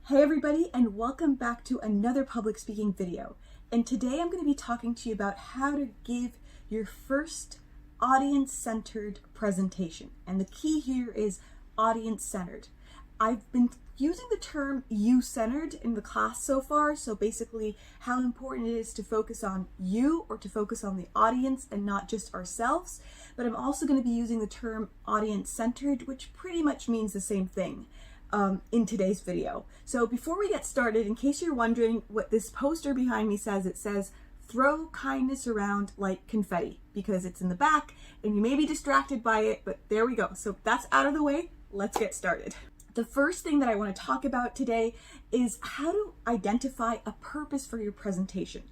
Hey everybody, and welcome back to another public speaking video. And today I'm going to be talking to you about how to give your first audience-centered presentation. And the key here is audience-centered. I've been using the term you-centered in the class so far, so basically how important it is to focus on you or to focus on the audience and not just ourselves. But I'm also going to be using the term audience-centered, which pretty much means the same thing. In today's video. So before we get started, in case you're wondering what this poster behind me says, it says, "Throw kindness around like confetti," because it's in the back and you may be distracted by it, but there we go. So that's out of the way. Let's get started. The first thing that I want to talk about today is how to identify a purpose for your presentation.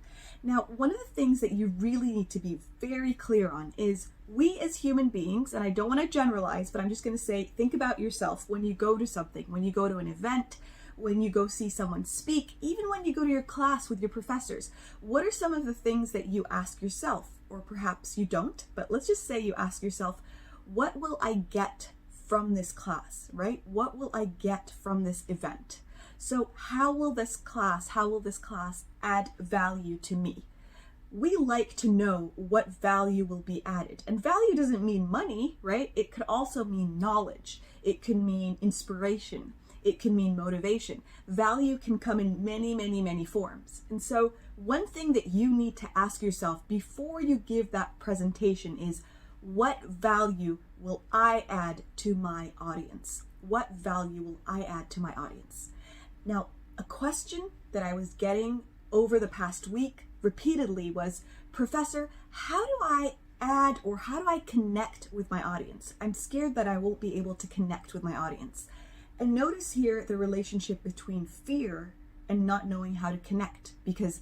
Now, one of the things that you really need to be very clear on is we as human beings, and I don't want to generalize, but I'm just going to say, think about yourself when you go to something, when you go to an event, when you go see someone speak, even when you go to your class with your professors. What are some of the things that you ask yourself? Or perhaps you don't, but let's just say you ask yourself, what will I get from this class, right? What will I get from this event? So how will this class add value to me? We like to know what value will be added. And value doesn't mean money, right? It could also mean knowledge. It can mean inspiration. It can mean motivation. Value can come in many, many, many forms. And so one thing that you need to ask yourself before you give that presentation is, what value will I add to my audience? What value will I add to my audience? Now, a question that I was getting over the past week repeatedly was, "Professor, how do I add or how do I connect with my audience? I'm scared that I won't be able to connect with my audience." And notice here the relationship between fear and not knowing how to connect, because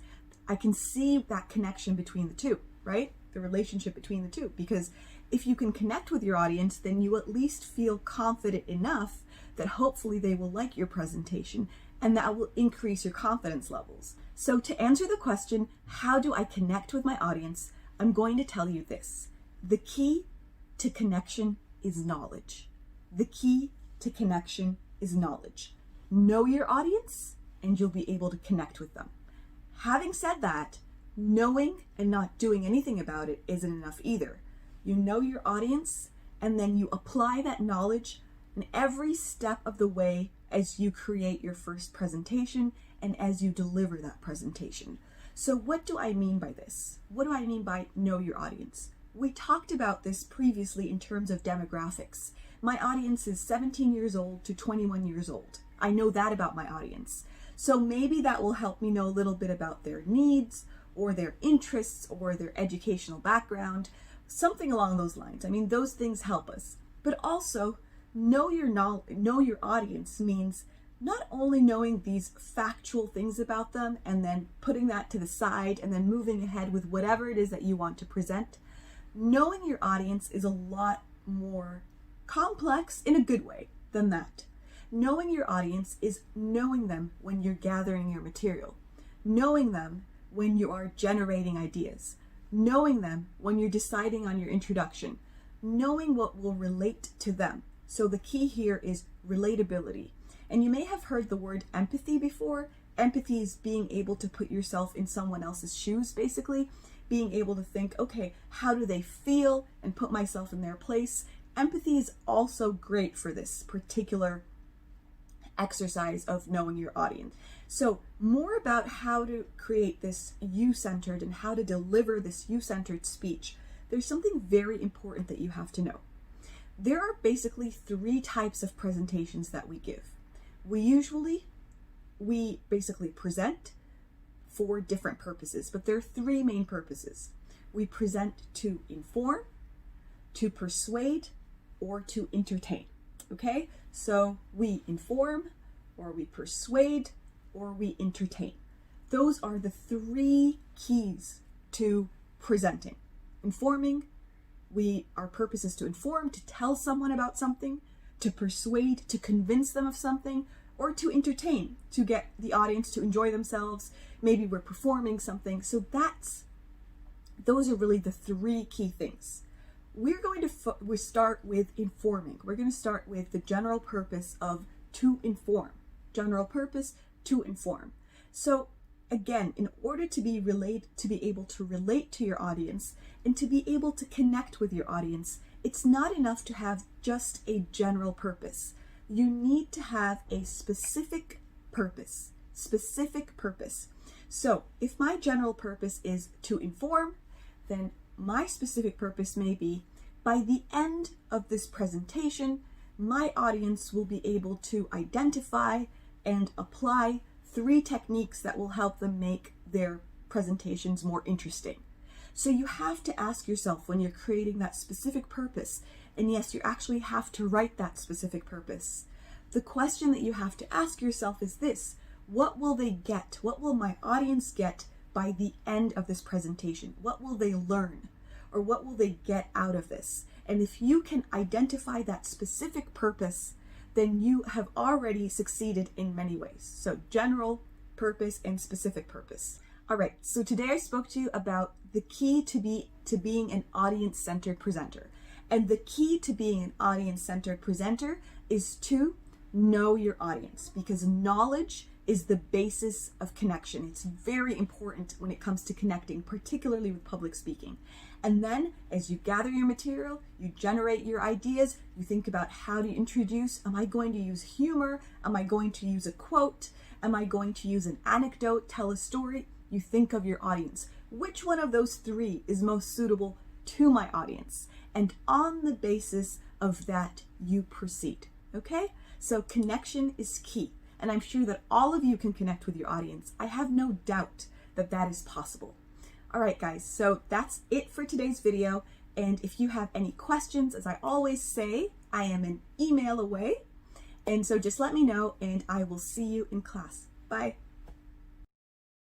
I can see that connection between the two, right? The relationship between the two, because if you can connect with your audience, then you at least feel confident enough that hopefully they will like your presentation, and that will increase your confidence levels. So to answer the question, how do I connect with my audience? I'm going to tell you this. The key to connection is knowledge. The key to connection is knowledge. Know your audience and you'll be able to connect with them. Having said that, knowing and not doing anything about it isn't enough either. You know your audience and then you apply that knowledge in every step of the way as you create your first presentation and as you deliver that presentation. So what do I mean by this? What do I mean by know your audience? We talked about this previously in terms of demographics. My audience is 17 years old to 21 years old. I know that about my audience. So maybe that will help me know a little bit about their needs or their interests or their educational background, something along those lines. I mean, those things help us. But also, know your audience means not only knowing these factual things about them and then putting that to the side and then moving ahead with whatever it is that you want to present. Knowing your audience is a lot more complex in a good way than that. Knowing your audience is knowing them when you're gathering your material, knowing them when you are generating ideas, knowing them when you're deciding on your introduction, knowing what will relate to them. So the key here is relatability. And you may have heard the word empathy before. Empathy is being able to put yourself in someone else's shoes, basically. Being able to think, okay, how do they feel, and put myself in their place. Empathy is also great for this particular exercise of knowing your audience. So more about how to create this you-centered and how to deliver this you-centered speech. There's something very important that you have to know. There are basically three types of presentations that we give. We basically present for different purposes, but there are three main purposes. We present to inform, to persuade, or to entertain. Okay? So we inform, or we persuade, or we entertain. Those are the three keys to presenting. Informing, our purpose is to inform, to tell someone about something, to persuade, to convince them of something, or to entertain, to get the audience to enjoy themselves. Maybe we're performing something. So those are really the three key things. We're going to start with informing. We're going to start with the general purpose of to inform. general purpose, to inform. So again, in order to be able to relate to your audience and to be able to connect with your audience, it's not enough to have just a general purpose. You need to have a specific purpose. So if my general purpose is to inform, then my specific purpose may be, by the end of this presentation, my audience will be able to identify and apply 3 techniques that will help them make their presentations more interesting. So you have to ask yourself when you're creating that specific purpose, and yes, you actually have to write that specific purpose. The question that you have to ask yourself is this: what will they get? What will my audience get by the end of this presentation? What will they learn? Or what will they get out of this? And if you can identify that specific purpose, then you have already succeeded in many ways. So general purpose and specific purpose. All right, so today I spoke to you about the key to being an audience-centered presenter. And the key to being an audience-centered presenter is to know your audience, because knowledge is the basis of connection. It's very important when it comes to connecting, particularly with public speaking. And then as you gather your material, you generate your ideas, you think about how to introduce. Am I going to use humor? Am I going to use a quote? Am I going to use an anecdote, tell a story? You think of your audience. Which one of those 3 is most suitable to my audience? And on the basis of that, you proceed. Okay? So connection is key. And I'm sure that all of you can connect with your audience. I have no doubt that that is possible. All right, guys, so that's it for today's video. And if you have any questions, as I always say, I am an email away. And so just let me know, and I will see you in class. Bye.